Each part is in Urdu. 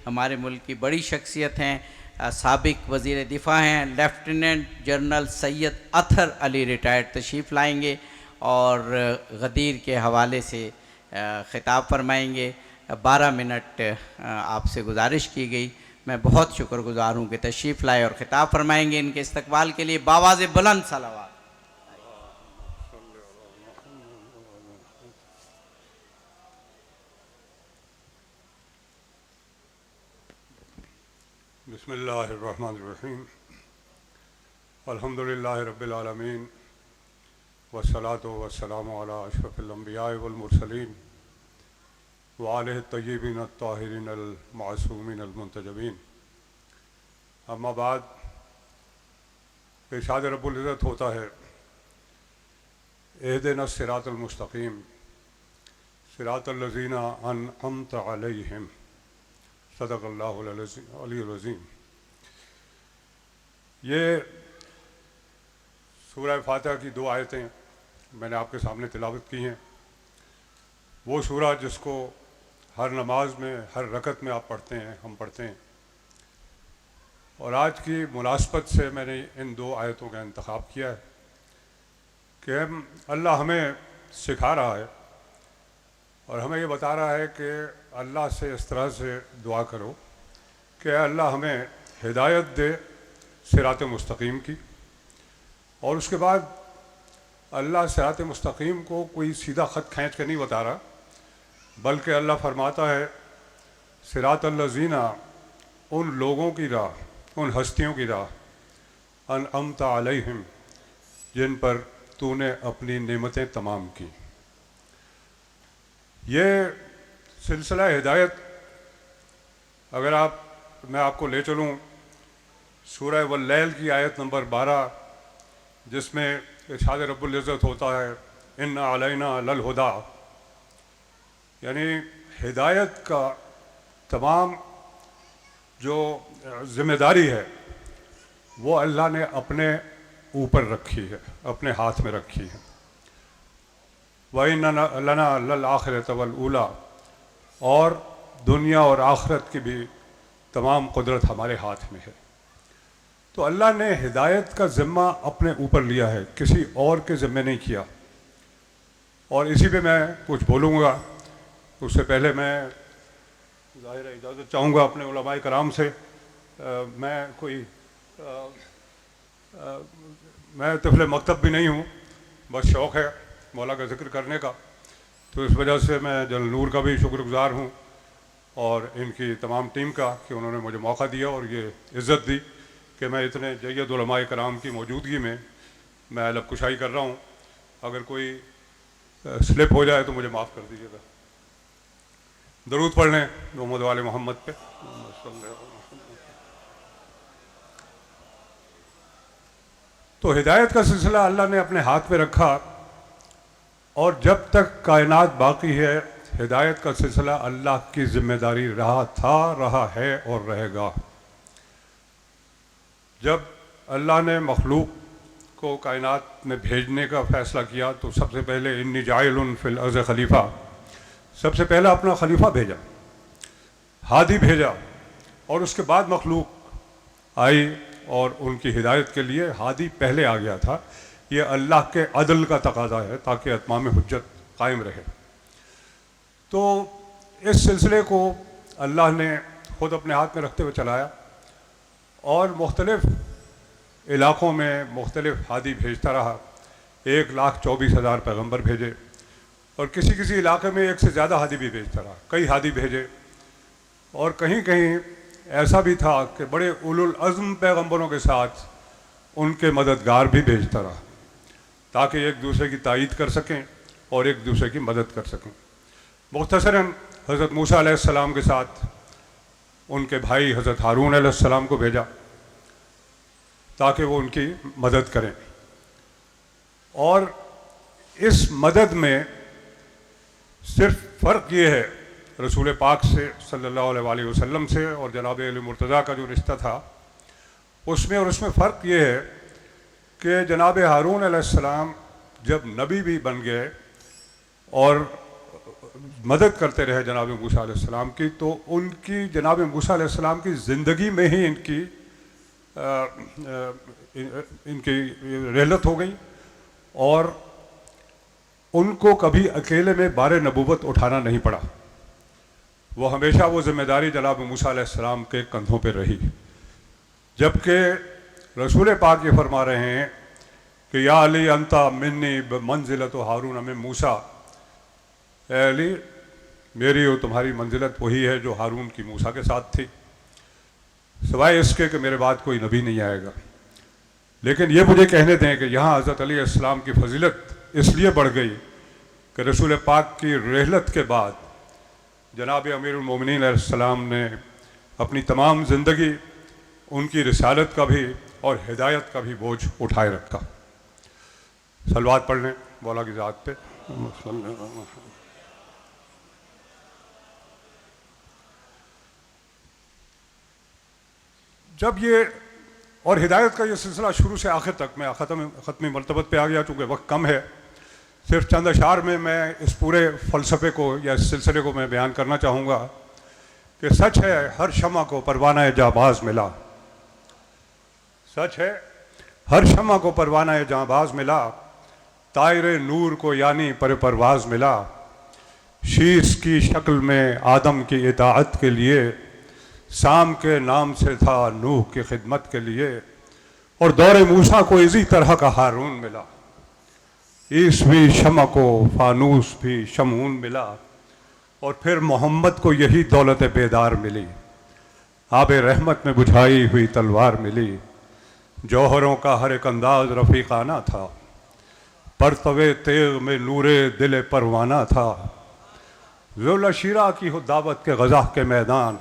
ہمارے ملک کی بڑی شخصیت ہیں، سابق وزیر دفاع ہیں، لیفٹیننٹ جنرل سید اطہر علی ریٹائرڈ تشریف لائیں گے اور غدیر کے حوالے سے خطاب فرمائیں گے۔ 12 منٹ آپ سے گزارش کی گئی، میں بہت شکر گزار ہوں کہ تشریف لائے اور خطاب فرمائیں گے۔ ان کے استقبال کے لیے بآواز بلند صلوات۔ بسم اللہ الرحمن الرحیم، الحمدللہ رب العالمین، والصلاة والسلام علی اشرف الانبیاء والمرسلین وآلہ الطیبین الطاہرین المعصومین المنتجبین۔ اما بعد، ارشاد رب العزت ہوتا ہے اہدنا الصراط المستقیم صراط الذین انعمت علیہم، صدق اللہ العلی العظیم۔ یہ سورہ فاتحہ کی 2 آیتیں میں نے آپ کے سامنے تلاوت کی ہیں۔ وہ سورہ جس کو ہر نماز میں، ہر رکعت میں آپ پڑھتے ہیں، ہم پڑھتے ہیں، اور آج کی مناسبت سے میں نے ان 2 آیتوں کا انتخاب کیا ہے کہ اللہ ہمیں سکھا رہا ہے اور ہمیں یہ بتا رہا ہے کہ اللہ سے اس طرح سے دعا کرو کہ اللہ ہمیں ہدایت دے صراط مستقیم کی۔ اور اس کے بعد اللہ صراط مستقیم کو کوئی سیدھا خط کھینچ کے نہیں بتا رہا، بلکہ اللہ فرماتا ہے صراط الذین، ان لوگوں کی راہ، ان ہستیوں کی راہ، انعمت علیہم، جن پر تو نے اپنی نعمتیں تمام کی۔ یہ سلسلہ ہدایت اگر میں آپ کو لے چلوں سورہ واللیل کی آیت نمبر 12، جس میں ارشاد رب العزت ہوتا ہے ان علینا للہدیٰ، یعنی ہدایت کا تمام جو ذمہ داری ہے وہ اللہ نے اپنے اوپر رکھی ہے، اپنے ہاتھ میں رکھی ہے۔ وَإِنَّ لَنَا لَلْآخِرَةَ وَالْأُولَىٰ، اور دنیا اور آخرت کی بھی تمام قدرت ہمارے ہاتھ میں ہے۔ تو اللہ نے ہدایت کا ذمہ اپنے اوپر لیا ہے، کسی اور کے ذمہ نہیں کیا۔ اور اسی پہ میں کچھ بولوں گا۔ اس سے پہلے میں ظاہر اجازت چاہوں گا اپنے علماء کرام سے۔ میں طفل مکتب بھی نہیں ہوں، بس شوق ہے مولا کا ذکر کرنے کا، تو اس وجہ سے میں جنرل نور کا بھی شکر گزار ہوں اور ان کی تمام ٹیم کا کہ انہوں نے مجھے موقع دیا اور یہ عزت دی کہ میں اتنے جید علماء کرام کی موجودگی میں لب کشائی کر رہا ہوں۔ اگر کوئی سلپ ہو جائے تو مجھے معاف کر دیجیے گا۔ درود پڑھ لیں محمد وال محمد پہ۔ تو ہدایت کا سلسلہ اللہ نے اپنے ہاتھ میں رکھا، اور جب تک کائنات باقی ہے ہدایت کا سلسلہ اللہ کی ذمہ داری رہا تھا، رہا ہے اور رہے گا۔ جب اللہ نے مخلوق کو کائنات میں بھیجنے کا فیصلہ کیا تو سب سے پہلے انی جاعل فی الارض خلیفہ، سب سے پہلا اپنا خلیفہ بھیجا، ہادی بھیجا، اور اس کے بعد مخلوق آئی اور ان کی ہدایت کے لیے ہادی پہلے آ گیا تھا۔ یہ اللہ کے عدل کا تقاضا ہے تاکہ اتمام حجت قائم رہے۔ تو اس سلسلے کو اللہ نے خود اپنے ہاتھ میں رکھتے ہوئے چلایا، اور مختلف علاقوں میں مختلف ہادی بھیجتا رہا۔ 1,24,000 پیغمبر بھیجے، اور کسی کسی علاقے میں 1 سے زیادہ ہادی بھی بھیجتا رہا، کئی ہادی بھیجے، اور کہیں کہیں ایسا بھی تھا کہ بڑے اولو العزم پیغمبروں کے ساتھ ان کے مددگار بھی بھیجتا رہا تاکہ ایک دوسرے کی تائید کر سکیں اور ایک دوسرے کی مدد کر سکیں۔ مختصراً حضرت موسیٰ علیہ السلام کے ساتھ ان کے بھائی حضرت ہارون علیہ السلام کو بھیجا تاکہ وہ ان کی مدد کریں، اور اس مدد میں صرف فرق یہ ہے رسول پاک سے صلی اللہ علیہ وآلہ وسلم سے اور جناب علی مرتضیٰ کا جو رشتہ تھا اس میں فرق یہ ہے کہ جناب ہارون علیہ السلام جب نبی بھی بن گئے اور مدد کرتے رہے جناب موسیٰ علیہ السلام کی، تو ان کی جناب موسیٰ علیہ السلام کی زندگی میں ہی ان کی رحلت ہو گئی، اور ان کو کبھی اکیلے میں بار نبوت اٹھانا نہیں پڑا، وہ ہمیشہ وہ ذمہ داری جناب موسیٰ علیہ السلام کے کندھوں پہ رہی، جبکہ رسول پاک یہ فرما رہے ہیں کہ یا علی انتا منی بمنزلت ہارون من موسیٰ، اے علی میری اور تمہاری منزلت وہی ہے جو ہارون کی موسیٰ کے ساتھ تھی، سوائے اس کے کہ میرے بعد کوئی نبی نہیں آئے گا۔ لیکن یہ مجھے کہنے دیں کہ یہاں حضرت علیہ السلام کی فضیلت اس لیے بڑھ گئی کہ رسول پاک کی رحلت کے بعد جناب امیر المومنین علیہ السلام نے اپنی تمام زندگی ان کی رسالت کا بھی اور ہدایت کا بھی بوجھ اٹھائے رکھا۔ صلوات پڑھ لیں مولا کی ذات پہ۔ جب یہ اور ہدایت کا یہ سلسلہ شروع سے آخر تک، میں ختمی مرتبت پہ آ گیا چونکہ وقت کم ہے، صرف چند اشعار میں اس پورے فلسفے کو یا اس سلسلے کو میں بیان کرنا چاہوں گا کہ سچ ہے ہر شمع کو پروانہ جانباز ملا، سچ ہے ہر شمع کو پروانہ جانباز ملا، طائر نور کو یعنی پر پرواز ملا، شیش کی شکل میں آدم کی اطاعت کے لیے، سام کے نام سے تھا نوح کی خدمت کے لیے، اور دور موسیٰ کو اسی طرح کا ہارون ملا، عیسوی شمع کو فانوس بھی شمعون ملا، اور پھر محمد کو یہی دولت بیدار ملی، آب رحمت میں بجھائی ہوئی تلوار ملی، جوہروں کا ہر ایک انداز رفیقانہ تھا، پرتو تیغ میں نور دل پروانہ تھا، ذوالہ شیرہ کی ہو دعوت کے غزہ کے میدان،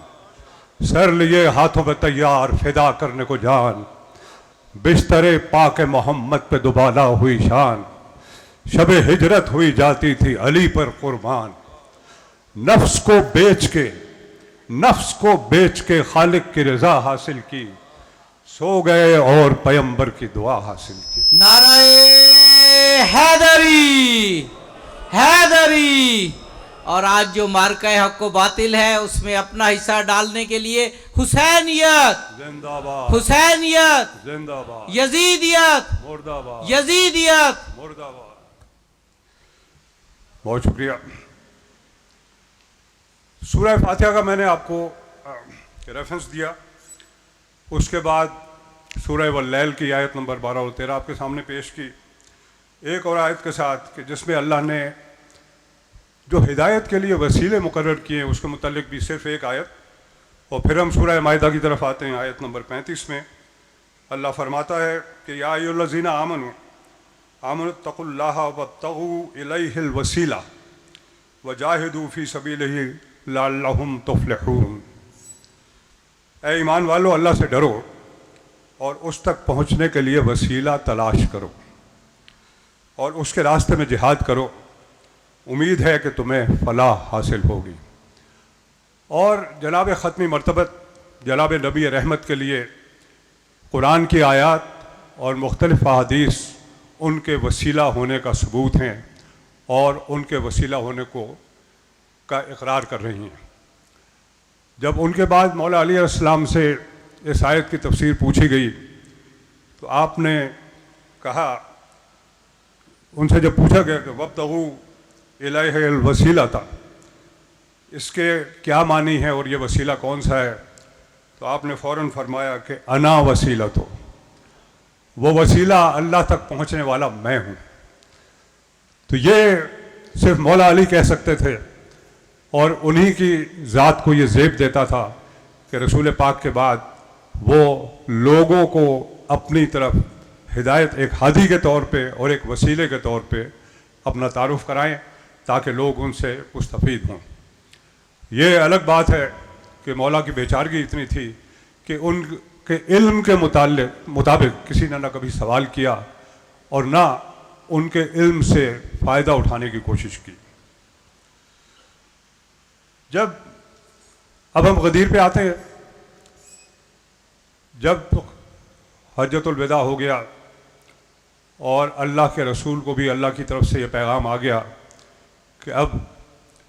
سر لیے ہاتھوں پہ تیار فدا کرنے کو جان، بستر پاک محمد پہ دوبالا ہوئی شان، شب ہجرت ہوئی جاتی تھی علی پر قربان، نفس کو بیچ کے خالق کی رضا حاصل کی، سو گئے اور پیغمبر کی دعا حاصل کی۔ نعرہ حیدری حیدری۔ اور آج جو مارکہ حق و باطل ہے اس میں اپنا حصہ ڈالنے کے لیے حسینیت زندہ باد، حسینیت زندہ باد، یزیدیت مردہ آباد، یزیدیت۔ مردہ آباد۔ بہت شکریہ۔ سورہ فاتحہ کا میں نے آپ کو ریفرنس دیا، اس کے بعد سورہ واللیل کی آیت نمبر 12 اور 13 آپ کے سامنے پیش کی، ایک اور آیت کے ساتھ کہ جس میں اللہ نے جو ہدایت کے لیے وسیلے مقرر کیے ہیں اس کے متعلق بھی صرف ایک آیت، اور پھر ہم سورہ مائدہ کی طرف آتے ہیں۔ آیت نمبر 35 میں اللہ فرماتا ہے کہ یا ایھا الذین آمنوا اتقوا اللہ وابتغوا الیہ الوسیلہ وجاہدوا فی سبیلہ لعلہم تفلحون۔ اے ایمان والو، اللہ سے ڈرو اور اس تک پہنچنے کے لیے وسیلہ تلاش کرو اور اس کے راستے میں جہاد کرو، امید ہے کہ تمہیں فلاح حاصل ہوگی۔ اور جناب ختمی مرتبت جناب نبی رحمت کے لیے قرآن کی آیات اور مختلف احادیث ان کے وسیلہ ہونے کا ثبوت ہیں اور ان کے وسیلہ ہونے کا اقرار کر رہی ہیں۔ جب ان کے بعد مولا علیہ السلام سے اس آیت کی تفسیر پوچھی گئی تو آپ نے کہا، ان سے جب پوچھا گیا کہ وابتغوا الیہ الوسیلہ تھا، اس کے کیا معنی ہے اور یہ وسیلہ کون سا ہے، تو آپ نے فوراً فرمایا کہ انا وسیلۃ، وہ وسیلہ اللہ تک پہنچنے والا میں ہوں۔ تو یہ صرف مولا علی کہہ سکتے تھے، اور انہی کی ذات کو یہ زیب دیتا تھا کہ رسول پاک کے بعد وہ لوگوں کو اپنی طرف ہدایت ایک ہادی کے طور پہ اور ایک وسیلے کے طور پہ اپنا تعارف کرائیں تاکہ لوگ ان سے مستفید ہوں۔ یہ الگ بات ہے کہ مولا کی بیچارگی اتنی تھی کہ ان کے علم کے مطابق کسی نے نہ کبھی سوال کیا اور نہ ان کے علم سے فائدہ اٹھانے کی کوشش کی۔ جب اب ہم غدیر پہ آتے ہیں، جب حجۃ الوداع ہو گیا اور اللہ کے رسول کو بھی اللہ کی طرف سے یہ پیغام آ گیا کہ اب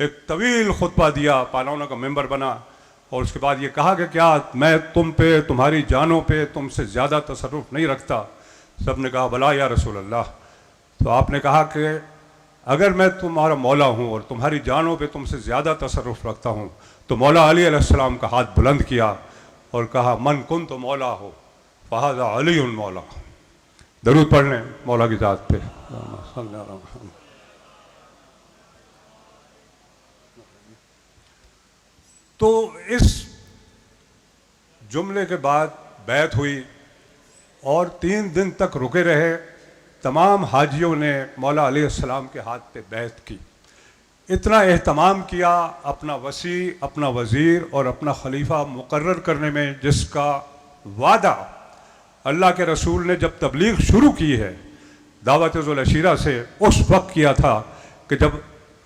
ایک طویل خطبہ دیا، پانونا کا ممبر بنا، اور اس کے بعد یہ کہا کہ کیا میں تم پہ، تمہاری جانوں پہ تم سے زیادہ تصرف نہیں رکھتا؟ سب نے کہا بلا یا رسول اللہ۔ تو آپ نے کہا کہ اگر میں تمہارا مولا ہوں اور تمہاری جانوں پہ تم سے زیادہ تصرف رکھتا ہوں، تو مولا علی علیہ السلام کا ہاتھ بلند کیا اور کہا من کن تو مولا ہو فہذا علی مولا۔ درود پڑھ لیں مولا کی ذات پہ۔ تو اس جملے کے بعد بیعت ہوئی اور 3 دن تک رکے رہے۔ تمام حاجیوں نے مولا علیہ السلام کے ہاتھ پہ بیعت کی، اتنا اہتمام کیا اپنا وصی، اپنا وزیر اور اپنا خلیفہ مقرر کرنے میں، جس کا وعدہ اللہ کے رسول نے جب تبلیغ شروع کی ہے دعوت ذو العشیرہ سے، اس وقت کیا تھا کہ جب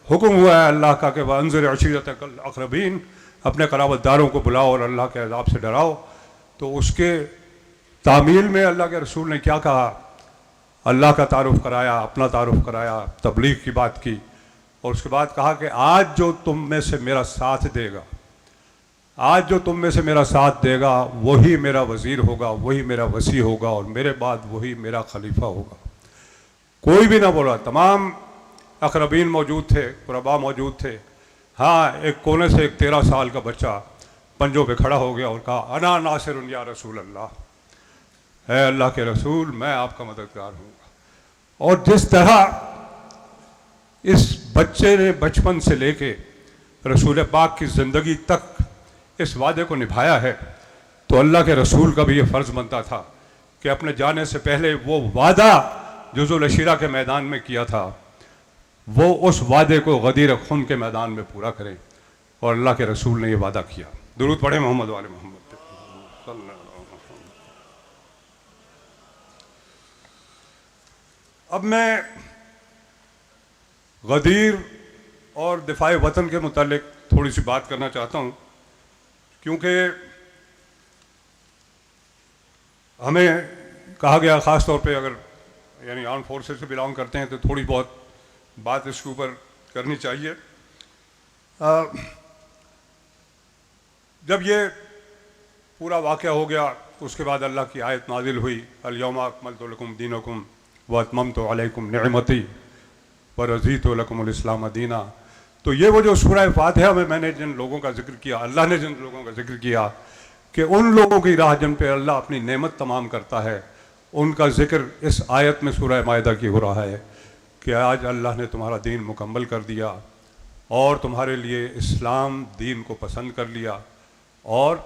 حکم ہوا ہے اللہ کا کہ وَأَنذِرْ عَشِيرَتَكَ الْأَقْرَبِينَ، اپنے قرابت داروں کو بلاؤ اور اللہ کے عذاب سے ڈراؤ، تو اس کے تعمیل میں اللہ کے رسول نے کیا کہا؟ اللہ کا تعارف کرایا، اپنا تعارف کرایا، تبلیغ کی بات کی، اور اس کے بعد کہا کہ آج جو تم میں سے میرا ساتھ دے گا، آج جو تم میں سے میرا ساتھ دے گا وہی میرا وزیر ہوگا، وہی میرا وصی ہوگا، اور میرے بعد وہی میرا خلیفہ ہوگا۔ کوئی بھی نہ بولا، تمام اقربین موجود تھے، قربا موجود تھے۔ ہاں، ایک کونے سے ایک 13 سال کا بچہ پنجوں پہ کھڑا ہو گیا اور کہا انا ناصر یا رسول اللہ، اے اللہ کے رسول میں آپ کا مددگار ہوں گا۔ اور جس طرح اس بچے نے بچپن سے لے کے رسول پاک کی زندگی تک اس وعدے کو نبھایا ہے، تو اللہ کے رسول کا بھی یہ فرض بنتا تھا کہ اپنے جانے سے پہلے وہ وعدہ جو ذو العشیرہ کے میدان میں کیا تھا، وہ اس وعدے کو غدیر خون کے میدان میں پورا کریں، اور اللہ کے رسول نے یہ وعدہ کیا۔ درود پڑھیں محمد والے محمد پہ۔ اب میں غدیر اور دفاع وطن کے متعلق تھوڑی سی بات کرنا چاہتا ہوں، کیونکہ ہمیں کہا گیا، خاص طور پہ اگر یعنی آرم فورسز سے بلانگ کرتے ہیں تو تھوڑی بہت بات اس کے اوپر کرنی چاہیے۔ جب یہ پورا واقعہ ہو گیا، اس کے بعد اللہ کی آیت نازل ہوئی، الیوم اکملت لکم دینکم واتممت علیکم نعمتی ورضیت لکم الاسلام دینا۔ تو یہ وہ جو سورہ فاتحہ میں نے جن لوگوں کا ذکر کیا، اللہ نے جن لوگوں کا ذکر کیا کہ ان لوگوں کی راہ جن پہ اللہ اپنی نعمت تمام کرتا ہے، ان کا ذکر اس آیت میں سورہ مائدہ کی ہو رہا ہے کہ آج اللہ نے تمہارا دین مکمل کر دیا اور تمہارے لیے اسلام دین کو پسند کر لیا، اور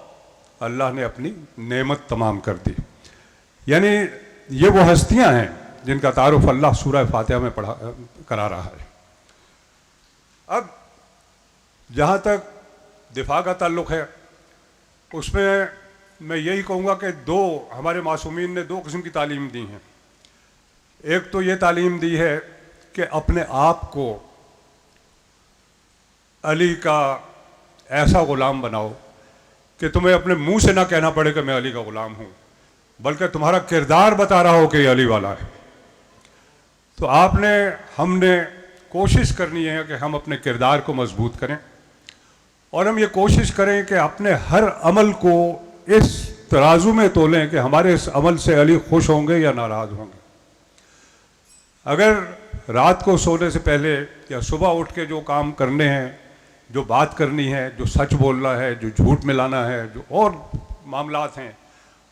اللہ نے اپنی نعمت تمام کر دی۔ یعنی یہ وہ ہستیاں ہیں جن کا تعارف اللہ سورہ فاتحہ میں کرا رہا ہے۔ اب جہاں تک دفاع کا تعلق ہے، اس میں یہی کہوں گا کہ ہمارے معصومین نے 2 قسم کی تعلیم دی ہیں۔ ایک تو یہ تعلیم دی ہے کہ اپنے آپ کو علی کا ایسا غلام بناؤ کہ تمہیں اپنے منہ سے نہ کہنا پڑے کہ میں علی کا غلام ہوں، بلکہ تمہارا کردار بتا رہا ہو کہ یہ علی والا ہے۔ تو ہم نے کوشش کرنی ہے کہ ہم اپنے کردار کو مضبوط کریں، اور ہم یہ کوشش کریں کہ اپنے ہر عمل کو اس ترازو میں تولیں کہ ہمارے اس عمل سے علی خوش ہوں گے یا ناراض ہوں گے۔ اگر رات کو سونے سے پہلے یا صبح اٹھ کے جو کام کرنے ہیں، جو بات کرنی ہے، جو سچ بولنا ہے، جو جھوٹ ملانا ہے، جو اور معاملات ہیں،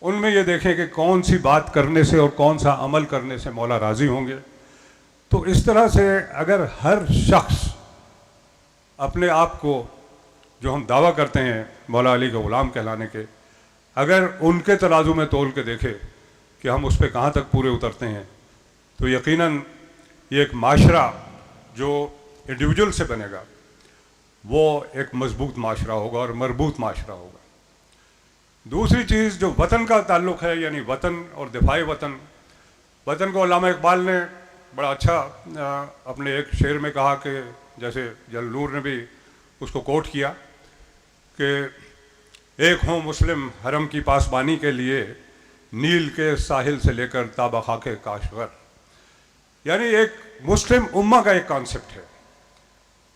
ان میں یہ دیکھیں کہ کون سی بات کرنے سے اور کون سا عمل کرنے سے مولا راضی ہوں گے۔ تو اس طرح سے اگر ہر شخص اپنے آپ کو، جو ہم دعویٰ کرتے ہیں مولا علی کا غلام کہلانے کے، اگر ان کے ترازو میں تول کے دیکھے کہ ہم اس پہ کہاں تک پورے اترتے ہیں، تو یقیناً یہ ایک معاشرہ جو انڈیویجول سے بنے گا وہ ایک مضبوط معاشرہ ہوگا اور مربوط معاشرہ ہوگا۔ دوسری چیز جو وطن کا تعلق ہے، یعنی وطن اور دفاع وطن کو علامہ اقبال نے بڑا اچھا اپنے ایک شعر میں کہا کہ جیسے جل نور نے بھی اس کو کوٹ کیا کہ ایک ہوں مسلم حرم کی پاسبانی کے لیے، نیل کے ساحل سے لے کر تا بخاک کاشغر۔ یعنی ایک مسلم امہ کا ایک کانسیپٹ ہے